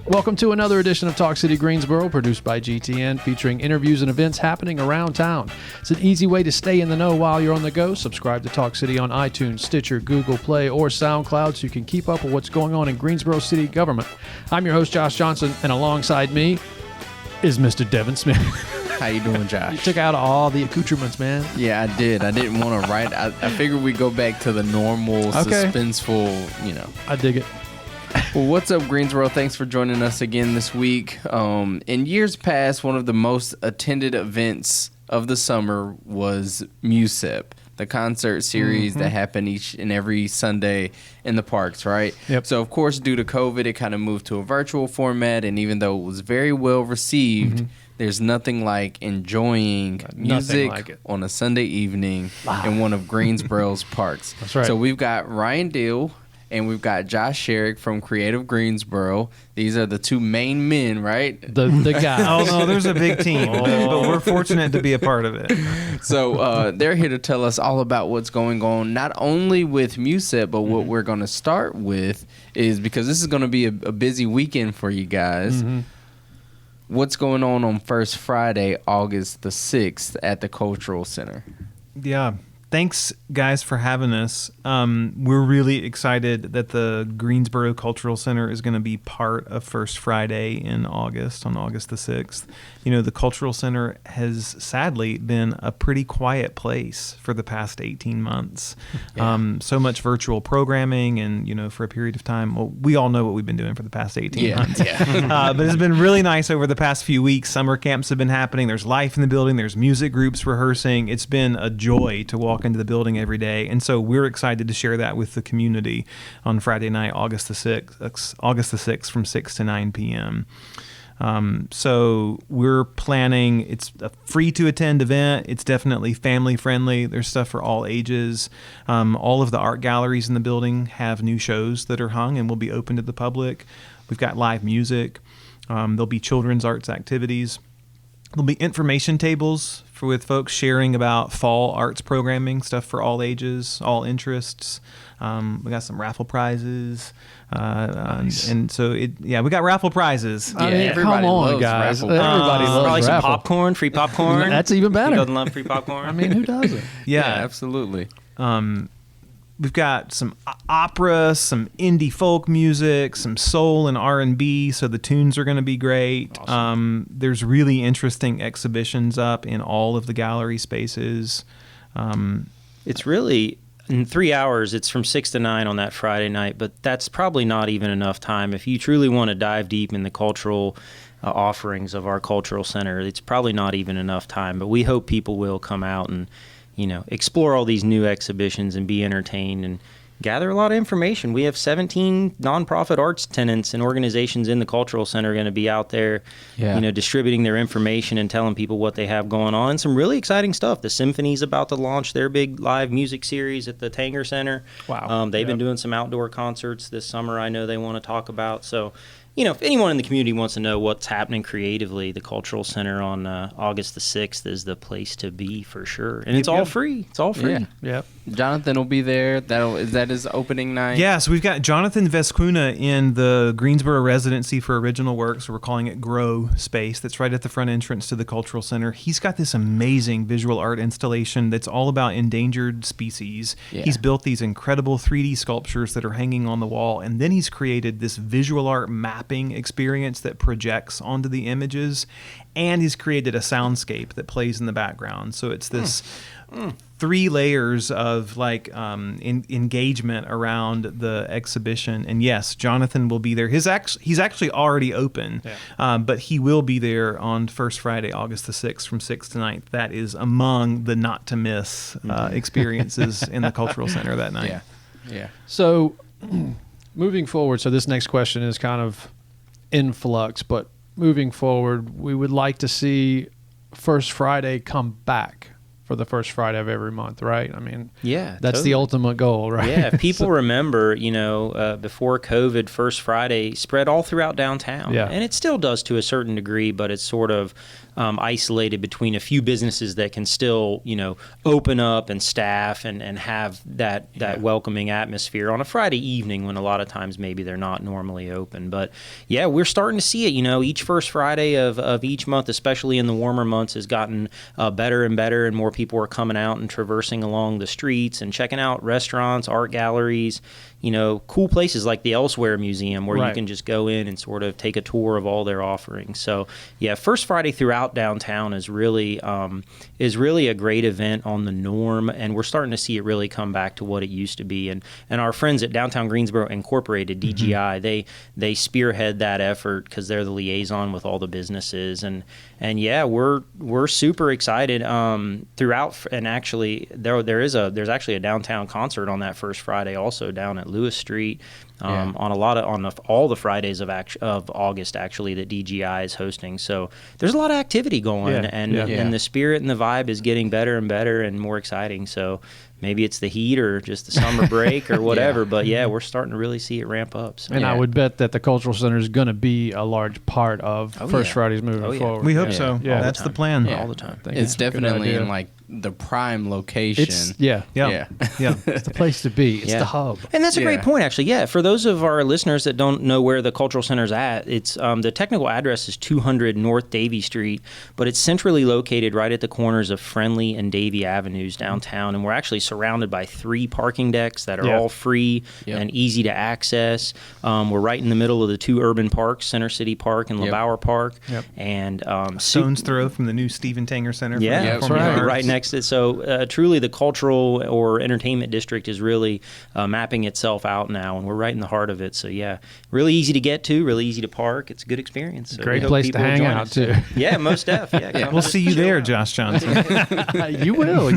Welcome to another edition of Talk City Greensboro, produced by GTN, featuring interviews and events happening around town. It's an easy way to stay in the know while you're on the go. Subscribe to Talk City on iTunes, Stitcher, Google Play, or SoundCloud so you can keep up with what's going on in Greensboro City government. I'm your host, Josh Johnson, and alongside me is Mr. Devin Smith. How you doing, Josh? You took out all the accoutrements, man. Yeah, I did. I didn't want to write. I figured we'd go back to the normal, suspenseful, I dig it. Well, what's up, Greensboro? Thanks for joining us again this week. In years past, one of the most attended events of the summer was MUSEP, the concert series that happened each and every Sunday in the parks, right? Yep. So, of course, due to COVID, it kind of moved to a virtual format, and even though it was very well received, there's nothing like enjoying music on a Sunday evening in one of Greensboro's parks. That's right. So we've got Ryan Deal and we've got Josh Sherrick from Creative Greensboro. These are the two main men, right? The guys. Oh, no, there's a big team, but we're fortunate to be a part of it. So they're here to tell us all about what's going on, not only with MUSEP, but what we're going to start with is, because this is going to be a busy weekend for you guys, what's going on First Friday, August the 6th at the Cultural Center? Yeah. Thanks, guys, for having us. We're really excited that the Greensboro Cultural Center is going to be part of First Friday in August, on August the 6th. You know, the Cultural Center has sadly been a pretty quiet place for the past 18 months. Yeah. So much virtual programming and, for a period of time, well, we all know what we've been doing for the past 18 months. Yeah. But it's been really nice over the past few weeks. Summer camps have been happening. There's life in the building. There's music groups rehearsing. It's been a joy to walk into the building every day, and so we're excited to share that with the community on Friday night, August the 6th from 6 to 9 p.m. So we're planning, it's a free to attend event. It's definitely family friendly. There's stuff for all ages. All of the art galleries in the building have new shows that are hung and will be open to the public. We've got live music. There'll be children's arts activities. There'll be information tables with folks sharing about fall arts programming, stuff for all ages, all interests. We got some raffle prizes. Nice. And so, we got raffle prizes. I mean, everybody come on, loves guys. raffle Everybody loves probably some raffle. popcorn, free popcorn. That's even better. You doesn't love free popcorn? I mean, who doesn't? Yeah, absolutely. We've got some opera, some indie folk music, some soul and R&B, so the tunes are going to be great. Awesome. There's really interesting exhibitions up in all of the gallery spaces. It's really, in 3 hours, it's from 6 to 9 on that Friday night, but that's probably not even enough time. If you truly want to dive deep in the cultural offerings of our cultural center, it's probably not even enough time, but we hope people will come out and explore all these new exhibitions and be entertained and gather a lot of information. We have 17 nonprofit arts tenants and organizations in the Cultural Center going to be out there, distributing their information and telling people what they have going on. And some really exciting stuff. The Symphony's about to launch their big live music series at the Tanger Center. Wow. They've been doing some outdoor concerts this summer I know they want to talk about. So, if anyone in the community wants to know what's happening creatively, the Cultural Center on August the 6th is the place to be for sure. And it's all free. It's all free. Yeah. Jonathan will be there. Is that his opening night? Yeah, so we've got Jonathan Vescuna in the Greensboro Residency for Original Works. We're calling it Grow Space. That's right at the front entrance to the Cultural Center. He's got this amazing visual art installation that's all about endangered species. Yeah. He's built these incredible 3D sculptures that are hanging on the wall, and then he's created this visual art mapping experience that projects onto the images, and he's created a soundscape that plays in the background. So it's this 3 layers of engagement around the exhibition. And yes, Jonathan will be there. He's actually already open, but he will be there on First Friday, August the 6th from 6 to 9. That is among the not to miss experiences in the Cultural Center that night. Yeah. So moving forward, so this next question is kind of in flux, but moving forward, we would like to see First Friday come back for the first Friday of every month, right? I mean, yeah, that's the ultimate goal, right? Yeah, if people remember, before COVID, First Friday spread all throughout downtown. Yeah. And it still does to a certain degree, but it's sort of isolated between a few businesses that can still, open up and staff and have that welcoming atmosphere on a Friday evening when a lot of times maybe they're not normally open. But yeah, we're starting to see it. Each first Friday of each month, especially in the warmer months, has gotten better and better, and more people are coming out and traversing along the streets and checking out restaurants, art galleries, cool places like the Elsewhere Museum where you can just go in and sort of take a tour of all their offerings. So yeah, First Friday throughout downtown is really a great event on the norm, and we're starting to see it really come back to what it used to be. And our friends at Downtown Greensboro Incorporated, DGI, they spearhead that effort because they're the liaison with all the businesses. And yeah, we're super excited throughout. And actually, there's actually a downtown concert on that First Friday also down at Lewis Street. On all the Fridays of August actually that DGI is hosting. So there's a lot of activity going, and the spirit and the vibe is getting better and better and more exciting. So maybe it's the heat or just the summer break or whatever, but yeah, we're starting to really see it ramp up. So. And I would bet that the Cultural Center is going to be a large part of First Fridays moving forward. We hope so. Yeah, that's the plan. All the time. It's definitely in like the prime location. It's the place to be. It's the hub. And that's a great point, actually. Yeah, for those of our listeners that don't know where the Cultural Center's at, it's the technical address is 200 North Davie Street, but it's centrally located right at the corners of Friendly and Davie Avenues downtown, and we're actually surrounded by 3 parking decks that are all free and easy to access. We're right in the middle of the 2 urban parks, Center City Park and LeBauer Park, and stone's throw from the new Stephen Tanger Center. That's right next to it. So truly, the cultural or entertainment district is really mapping itself out now, and we're right in the heart of it. So yeah, really easy to get to, really easy to park. It's a good experience. So great place to hang out too. Yeah, most def. Yeah, we'll see you there, Josh Johnson. You will.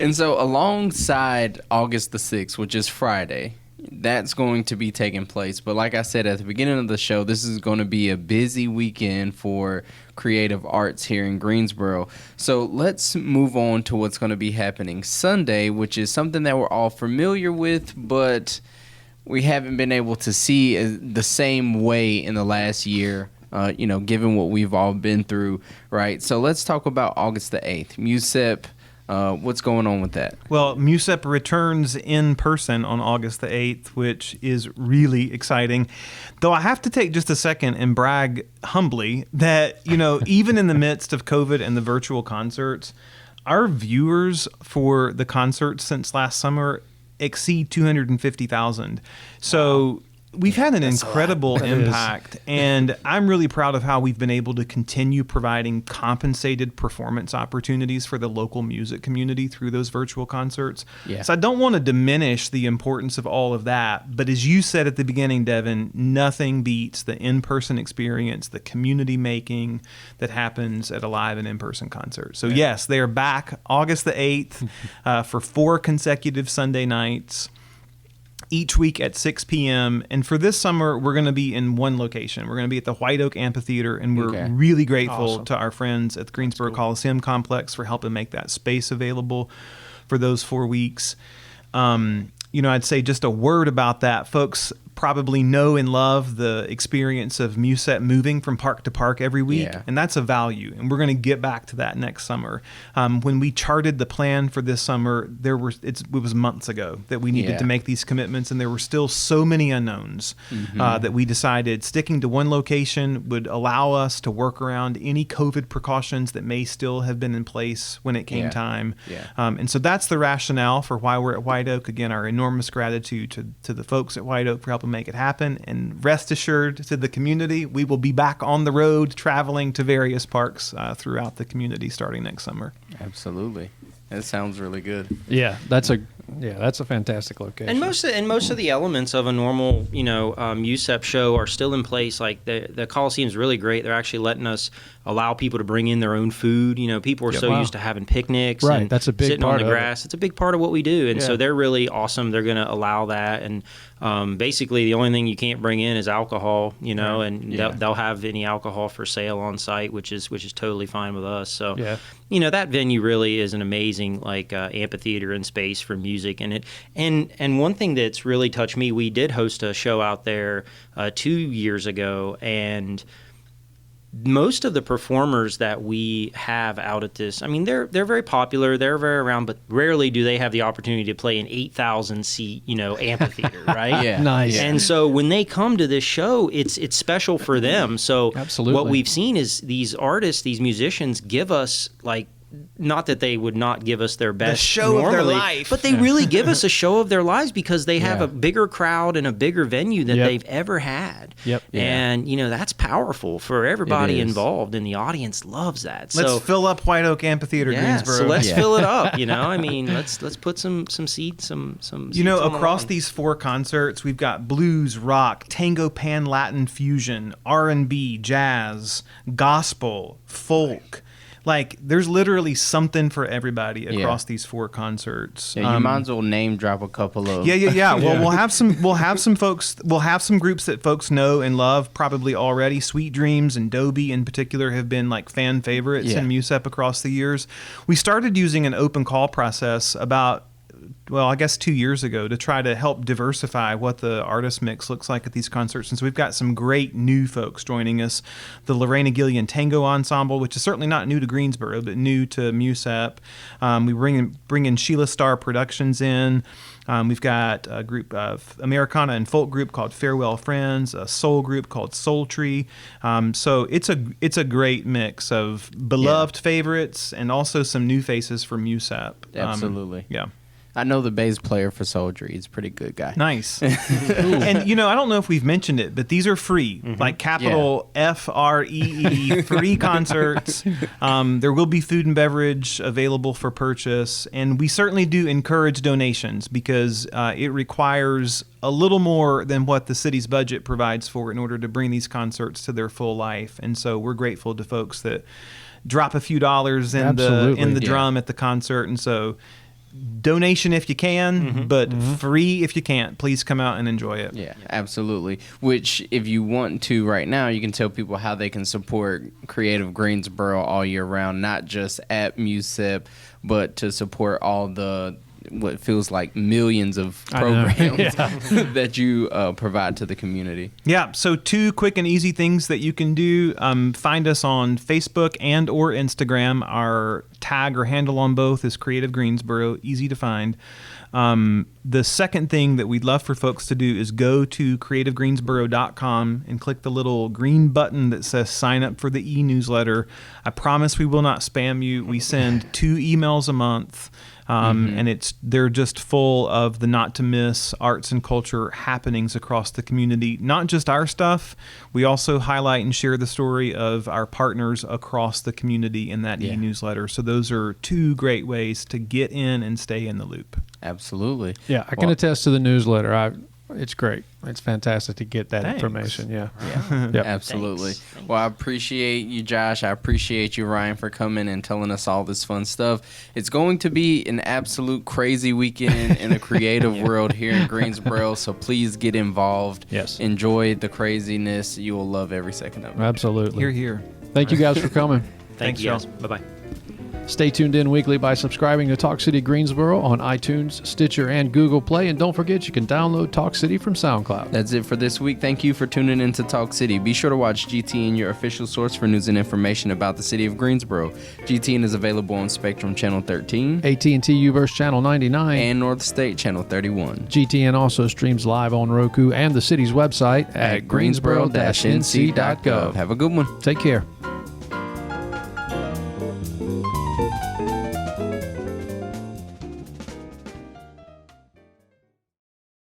And so alongside August the 6th, which is Friday, that's going to be taking place. But like I said at the beginning of the show, this is going to be a busy weekend for creative arts here in Greensboro. So let's move on to what's going to be happening Sunday, which is something that we're all familiar with, but we haven't been able to see the same way in the last year. Given what we've all been through, right? So let's talk about August the 8th. MUSEP, what's going on with that? Well, MUSEP returns in person on August the 8th, which is really exciting. Though I have to take just a second and brag humbly that, even in the midst of COVID and the virtual concerts, our viewers for the concerts since last summer exceed 250,000. So we've had an incredible impact, and I'm really proud of how we've been able to continue providing compensated performance opportunities for the local music community through those virtual concerts. Yeah. So I don't want to diminish the importance of all of that, but as you said at the beginning, Devin, nothing beats the in-person experience, the community making that happens at a live and in-person concert. So yes, they are back August the 8th for 4 consecutive Sunday nights. Each week at 6 p.m. And for this summer, we're going to be in one location. We're going to be at the White Oak Amphitheater, and we're really grateful to our friends at the Greensboro Coliseum Complex for helping make that space available for those 4 weeks. I'd say just a word about that. Folks probably know and love the experience of MUSEP moving from park to park every week, and that's a value, and we're going to get back to that next summer. When we charted the plan for this summer, it was months ago that we needed to make these commitments, and there were still so many unknowns that we decided sticking to one location would allow us to work around any COVID precautions that may still have been in place when it came time. And so that's the rationale for why we're at White Oak. Again, our enormous gratitude to the folks at White Oak for helping make it happen, and rest assured to the community, we will be back on the road traveling to various parks throughout the community starting next summer. Absolutely. That sounds really good. Yeah, that's a fantastic location. And most of the elements of a normal, MUSEP show are still in place. Like the Coliseum's really great. They're actually letting us allow people to bring in their own food. People are used to having picnics and that's a big sitting part on the grass. It's a big part of what we do. And so they're really awesome. They're going to allow that. And basically the only thing you can't bring in is alcohol, and they'll have any alcohol for sale on site, which is totally fine with us. So, that venue really is an amazing amphitheater and space for music. And one thing that's really touched me, we did host a show out there 2 years ago, and most of the performers that we have out at this, I mean, they're very popular, they're very around, but rarely do they have the opportunity to play an 8,000 seat, amphitheater, right? Yeah. Nice. And so when they come to this show, it's special for them. So Absolutely. what we've seen is these artists, these musicians give us like, not that they would not give us their best show of their normally, life. but they really give us a show of their lives because they have Yeah. a bigger crowd and a bigger venue than Yep. they've ever had. Yep. Yeah. And, that's powerful for everybody It is. involved, and the audience loves that. Let's So, fill up White Oak Amphitheater, Greensboro. so let's Yeah. fill it up, I mean, let's put some seats, some seats on the across lawn. these 4 concerts, we've got blues, rock, tango, pan, Latin fusion, R&B, jazz, gospel, folk. Like, there's literally something for everybody across these 4 concerts. Yeah, you might as well name drop a couple of. Yeah. Well, we'll have some folks. We'll have some groups that folks know and love probably already. Sweet Dreams and Dobie in particular have been like fan favorites in MUSEP across the years. We started using an open call process about, I guess 2 years ago, to try to help diversify what the artist mix looks like at these concerts. And so we've got some great new folks joining us. The Lorena Gillian Tango Ensemble, which is certainly not new to Greensboro, but new to MUSEP. We bring in Sheila Star Productions in. We've got a group of Americana and folk group called Farewell Friends, a soul group called Soul Tree. So it's a great mix of beloved favorites and also some new faces from MUSEP. Absolutely. Yeah. I know the bass player for Soldier. He's a pretty good guy. Nice. And, I don't know if we've mentioned it, but these are free, like capital FREE, free concerts. There will be food and beverage available for purchase. And we certainly do encourage donations because it requires a little more than what the city's budget provides for in order to bring these concerts to their full life. And so we're grateful to folks that drop a few dollars in the drum at the concert. And so donation if you can, but free if you can't. Please come out and enjoy it. Yeah, absolutely. Which, if you want to right now, you can tell people how they can support Creative Greensboro all year round, not just at MUSEP, but to support all the what feels like millions of programs that you provide to the community. Yeah, so 2 quick and easy things that you can do. Find us on Facebook and or Instagram. Our tag or handle on both is Creative Greensboro, easy to find. The second thing that we'd love for folks to do is go to creativegreensboro.com and click the little green button that says sign up for the e-newsletter. I promise we will not spam you. We send 2 emails a month. And they're just full of the not to miss arts and culture happenings across the community. Not just our stuff. We also highlight and share the story of our partners across the community in that e-newsletter. So those are 2 great ways to get in and stay in the loop. Absolutely. Yeah, I can attest to the newsletter. It's great. It's fantastic to get that Thanks. information. Yeah. Yep. Absolutely. Thanks. Well, I appreciate you, Josh. I appreciate you, Ryan, for coming and telling us all this fun stuff. It's going to be an absolute crazy weekend in the creative world here in Greensboro, so please get involved. Yes. Enjoy the craziness. You will love every second of it. Absolutely. Hear, hear. Thank you guys for coming. Thank Thanks, you, guys. y'all. Bye-bye. Stay tuned in weekly by subscribing to Talk City Greensboro on iTunes, Stitcher, and Google Play. And don't forget, you can download Talk City from SoundCloud. That's it for this week. Thank you for tuning in to Talk City. Be sure to watch GTN, your official source for news and information about the city of Greensboro. GTN is available on Spectrum Channel 13 AT&T Uverse Channel 99. and North State Channel 31. GTN also streams live on Roku and the city's website at greensboro-nc.gov. Have a good one. Take care.